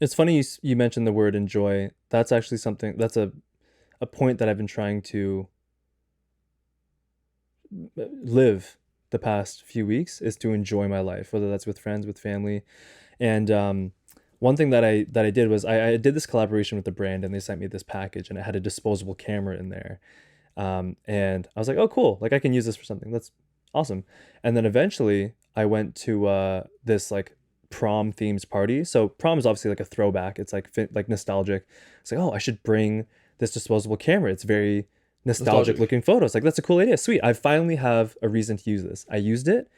It's funny you mentioned the word enjoy. That's actually something that's a point that I've been trying to live the past few weeks is to enjoy my life, whether that's with friends, with family. And one thing that I did was I did this collaboration with the brand, and they sent me this package, and it had a disposable camera in there. And I was like, oh, cool! Like I can use this for something. That's awesome. And then eventually, I went to this like prom themed party. So prom is obviously like a throwback. It's like like nostalgic. It's like, oh, I should bring this disposable camera. It's very nostalgic Nostalgic. looking photos. Like that's a cool idea. Sweet. I finally have a reason to use this. I used it.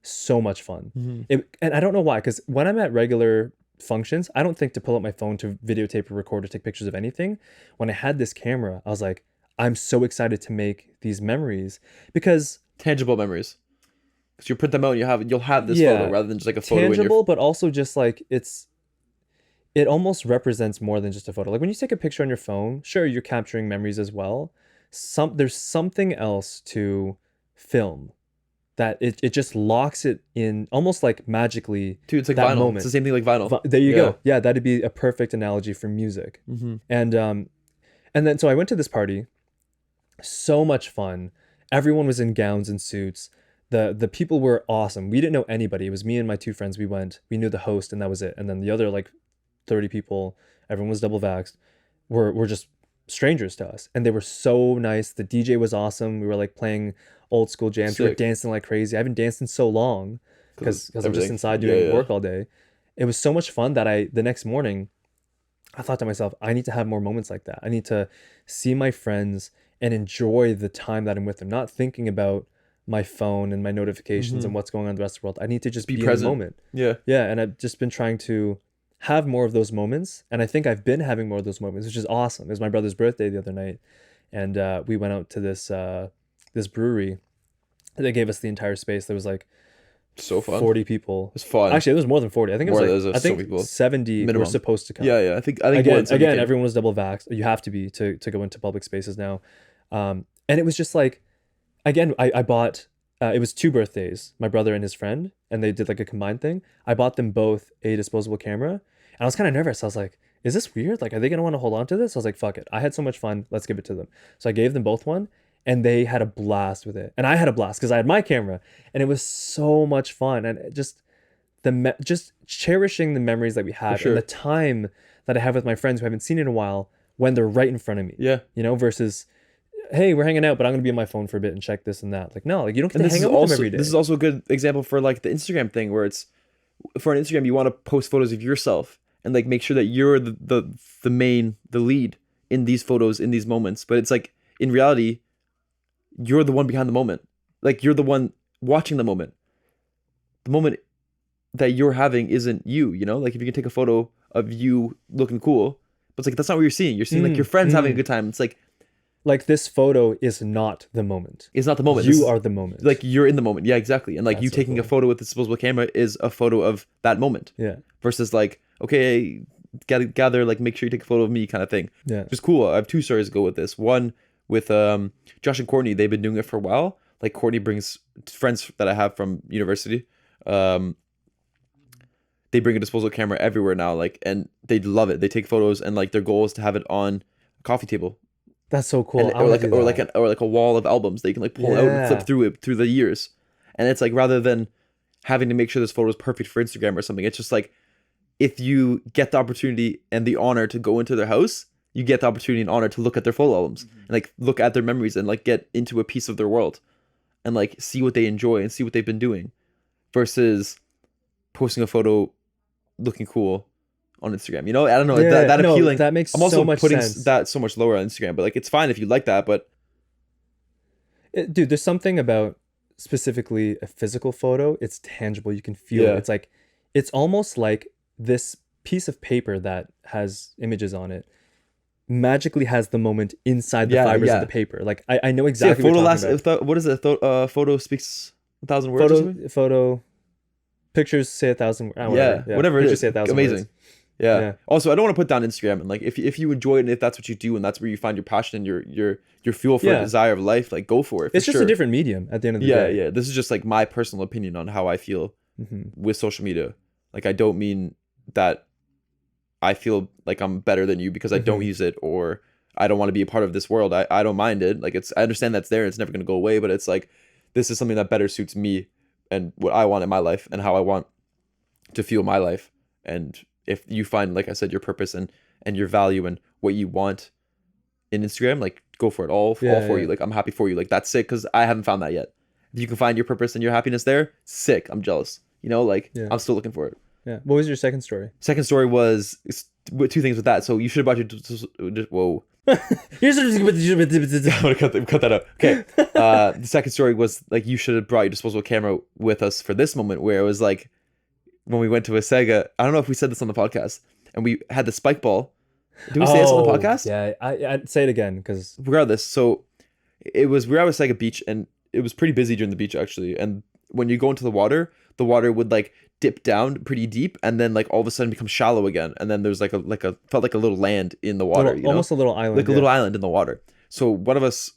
So much fun. Hmm. And I don't know why, because when I'm at regular functions, I don't think to pull up my phone to videotape or record or take pictures of anything. When I had this camera, I was like, I'm so excited to make these memories because Tangible memories. Because you print them out and you'll have this photo yeah, rather than just like a photo in your. tangible, but also just like it almost represents more than just a photo. Like when you take a picture on your phone, sure, you're capturing memories as well. There's something else to film that it just locks it in almost like magically Dude, it's like that vinyl. It's the moment. same thing like vinyl. There you Yeah. go. Yeah, that'd be a perfect analogy for music. Hmm. And and then so I went to this party, so much fun. Everyone was in gowns and suits. The people were awesome. We didn't know anybody. It was me and my two friends. We went. We knew the host, and that was it. And then the other like 30 people, everyone was double vaxxed, were just strangers to us. And they were so nice. The DJ was awesome. We were like playing old school jams. We were Sick. dancing like crazy. I haven't danced in so long because I'm just Everything. inside Yeah, doing yeah. work all day. It was so much fun that the next morning I thought to myself, I need to have more moments like that. I need to see my friends and enjoy the time that I'm with them, not thinking about my phone and my notifications and Hmm. what's going on in the rest of the world. I need to just Be be in the present. moment. Yeah. Yeah, and I've just been trying to have more of those moments, and I think I've been having more of those moments, which is awesome. It was my brother's birthday the other night, and we went out to this brewery. They gave us the entire space. There was like So fun. 40 people. It's fun. Actually, it was more than 40. I think it was More like there's I so think many people. 70 were Minimum. supposed to come. Yeah, yeah. I think more Again, than 70 came. everyone was double vaxxed. You have to be to go into public spaces now. And it was just like, again, I bought, it was two birthdays, my brother and his friend, and they did like a combined thing. I bought them both a disposable camera, and I was kind of nervous. I was like, is this weird? Like, are they going to want to hold on to this? I was like, fuck it. I had so much fun. Let's give it to them. So I gave them both one, and they had a blast with it. And I had a blast because I had my camera, and it was so much fun. And it just, just cherishing the memories that we For had and the sure. time that I have with my friends who I haven't seen in a while when they're right in front of me, Yeah. versus, hey, we're hanging out, but I'm gonna be on my phone for a bit and check this and that. Like, no, like you don't get And to this hang is out with them also every day. this is also a good example for like the Instagram thing where it's for an Instagram you want to post photos of yourself and like make sure that you're the lead in these photos in these moments. But it's like in reality, you're the one behind the moment. Like you're the one watching the moment. The moment that you're having isn't you, you know? Like if you can take a photo of you looking cool, but it's like that's not what you're seeing. You're seeing like your friends having a good time. It's Like this photo is not the moment. it's not the moment. You are the moment. Like you're in the moment. Yeah, exactly. And like That's you so taking a cool. photo with a disposable camera is a photo of that moment Yeah, versus like, okay, gather, like make sure you take a photo of me kind of thing. yeah. Which is cool. I have two stories to go with this. One with Josh and Courtney, they've been doing it for a while. Like Courtney brings friends that I have from university. They bring a disposable camera everywhere now, like, and they love it. They take photos and like their goal is to have it on a coffee table That's so cool. and I want to do that. or like a wall of albums that you can like pull out and flip Yeah. through it through the years. And it's like rather than having to make sure this photo is perfect for Instagram or something, it's just like if you get the opportunity and the honor to go into their house, you get the opportunity and honor to look at their photo albums and like look at their memories and like get into a piece of their world and like see what they enjoy and see what they've been doing versus posting a photo looking cool on Instagram. You know, I don't know, Yeah, that no, appealing. that makes I'm also so much putting sense. that so much lower on Instagram, but like it's fine if you like that, but Dude, there's something about specifically a physical photo. It's tangible. You can feel it. yeah. It's like, it's almost like this piece of paper that has images on it magically has the moment inside the Yeah, fibers of yeah. the paper. Like I know See, a exactly photo what you're lasts. talking about. What is it? Photo speaks 1,000 words or something. Photo, pictures say 1,000. Yeah, Whatever. Yeah, whatever it pictures is. say 1,000 Amazing. words. Yeah. Yeah. Also, I don't want to put down Instagram and like if you enjoy it and if that's what you do and that's where you find your passion and your fuel for Yeah. desire of life, like go for it. For It's just sure. a different medium at the end of the Yeah, day. yeah. This is just like my personal opinion on how I feel Hmm. with social media. Like I don't mean that I feel like I'm better than you because I don't Mhm. use it, or I don't want to be a part of this world. I don't mind it. Like I understand that's there. It's never gonna go away, but it's like this is something that better suits me and what I want in my life and how I want to feel my life. And if you find, like I said, your purpose and your value and what you want in Instagram, like go for it. All Yeah, for yeah. you. Like I'm happy for you. Like that's sick because I haven't found that yet. If you can find your purpose and your happiness there, sick. I'm jealous. You know, like Yeah. I'm still looking for it. Yeah. What was your second story? Second story was two things with that. So you should have brought your whoa. Here's I'm gonna cut that out. Okay. The second story was like you should have brought your disposable camera with us for this moment, where it was like when we went to a Sega. I don't know if we said this on the podcast, and we had the spike ball. Did we say this on the podcast? Yeah, I'd say it again because Regardless, so it was we were at a Sega beach, and it was pretty busy during the beach actually. And when you go into the water would like dip down pretty deep, and then like all of a sudden become shallow again. And then there's like a felt like a little land in the water, you know? almost a little island, like a little island in the water. So one of us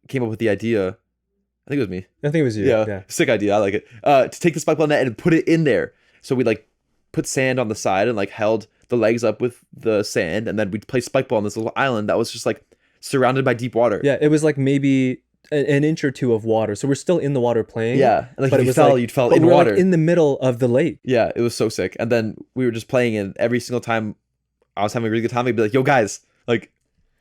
came up with the idea. I think it was me. I think it was you. Yeah. Sick idea. I like it. To take the spike ball net and put it in there. So we like put sand on the side and like held the legs up with the sand, and then we'd play spike ball on this little island that was just like surrounded by deep water. Yeah, it was like maybe an inch or two of water, so we're still in the water playing. Yeah, and like but if it you was fell, like, you'd fall but in we were water. like in the middle of the lake. Yeah, it was so sick. And then we were just playing, and every single time I was having a really good time, I'd be like, "Yo, guys, like."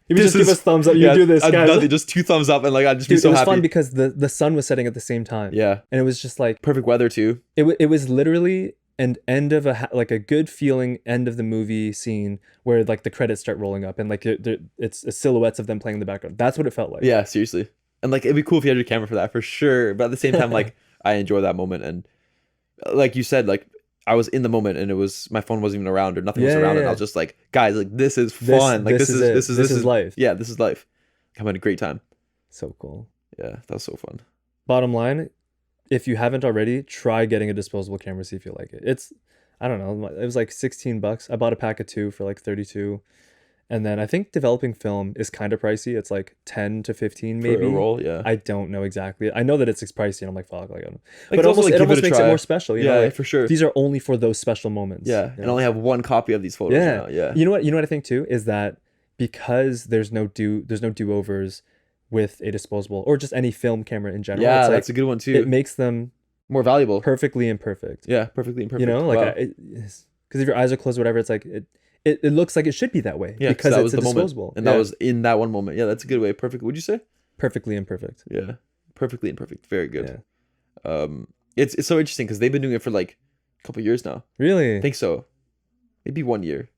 You would just give us thumbs up. You do this, guys. Nothing, just 2 thumbs up, and like I'd just Dude, be so it was happy. fun because the sun was setting at the same time. Yeah, and it was just like perfect weather too. It was literally an end of like a good feeling end of the movie scene where like the credits start rolling up and like it's silhouettes of them playing in the background. That's what it felt like. Yeah, seriously. And like it'd be cool if you had your camera for that for sure. But at the same time, like I enjoy that moment, and like you said, like I was in the moment, and it was my phone wasn't even around or nothing was around, and I was just like, guys, like this is fun. Like this is life. Yeah, this is life. I'm having a great time. So cool. Yeah, that was so fun. Bottom line, if you haven't already, try getting a disposable camera, see if you like it. It's, I don't know, it was like $16. I bought a pack of 2 for like 32. And then I think developing film is kind of pricey. It's like 10 to 15 maybe. For a roll, yeah. I don't know exactly. I know that it's pricey, and I'm like, fuck, like, I don't know. Like, But also, like, it give almost it a makes try. it more special. You know, Yeah, like, for sure. these are only for those special moments. Yeah, you and know? only have one copy of these photos Yeah. now. Yeah. You know what I think too is that because there's no do-overs with a disposable or just any film camera in general. Yeah, it's that's like, a good one too. It makes them more valuable. perfectly imperfect. Yeah, perfectly imperfect. You know, like Wow. because if your eyes are closed, or whatever, it's like it looks like it should be that way. Yeah, because that it's was a the disposable. moment, and that was in that one moment. Yeah, that's a good way. Perfect. Would you say? Perfectly imperfect. Yeah, perfectly imperfect. Very good. Yeah. It's so interesting because they've been doing it for like a couple years now. Really? I think so. Maybe 1 year.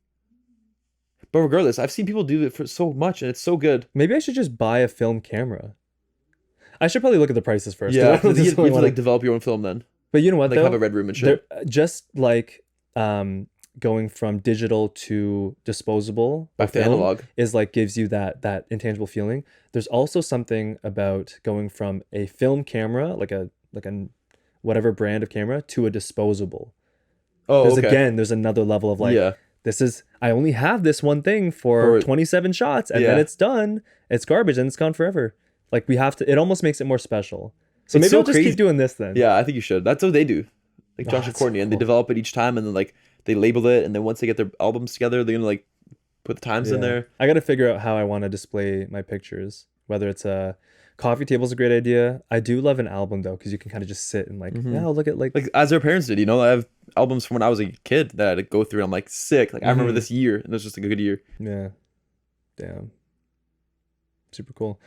But regardless, I've seen people do it for so much, and it's so good. Maybe I should just buy a film camera. I should probably look at the prices first. Yeah, I don't you have to wanna- like develop your own film then. But you know what? Like though? have a red room and shit. Just like going from digital to disposable Back to film analog. is like gives you that intangible feeling. There's also something about going from a film camera, like a whatever brand of camera, to a disposable. Oh, There's okay. there's another level of like, Yeah. I only have this one thing for For- 27 shots, and then Yeah. it's done. It's garbage and it's gone forever. Like we have to. It almost makes it more special. So It's maybe so I'll just crazy. keep doing this then. Yeah, I think you should. That's what they do. Like Oh, Josh and that's so Courtney, and they cool. develop it each time, and then like they label it, and then once they get their albums together, they're gonna like put the times in Yeah. there. I got to figure out how I want to display my pictures. Whether it's a coffee table's a great idea. I do love an album though, because you can kind of just sit and like, Mhm. yeah, I'll look at like Like as our parents did, you know. I have albums from when I was a kid that I had to go through. And I'm like sick. Like I remember Mhm. this year, and it was just a good year. yeah, damn, super cool.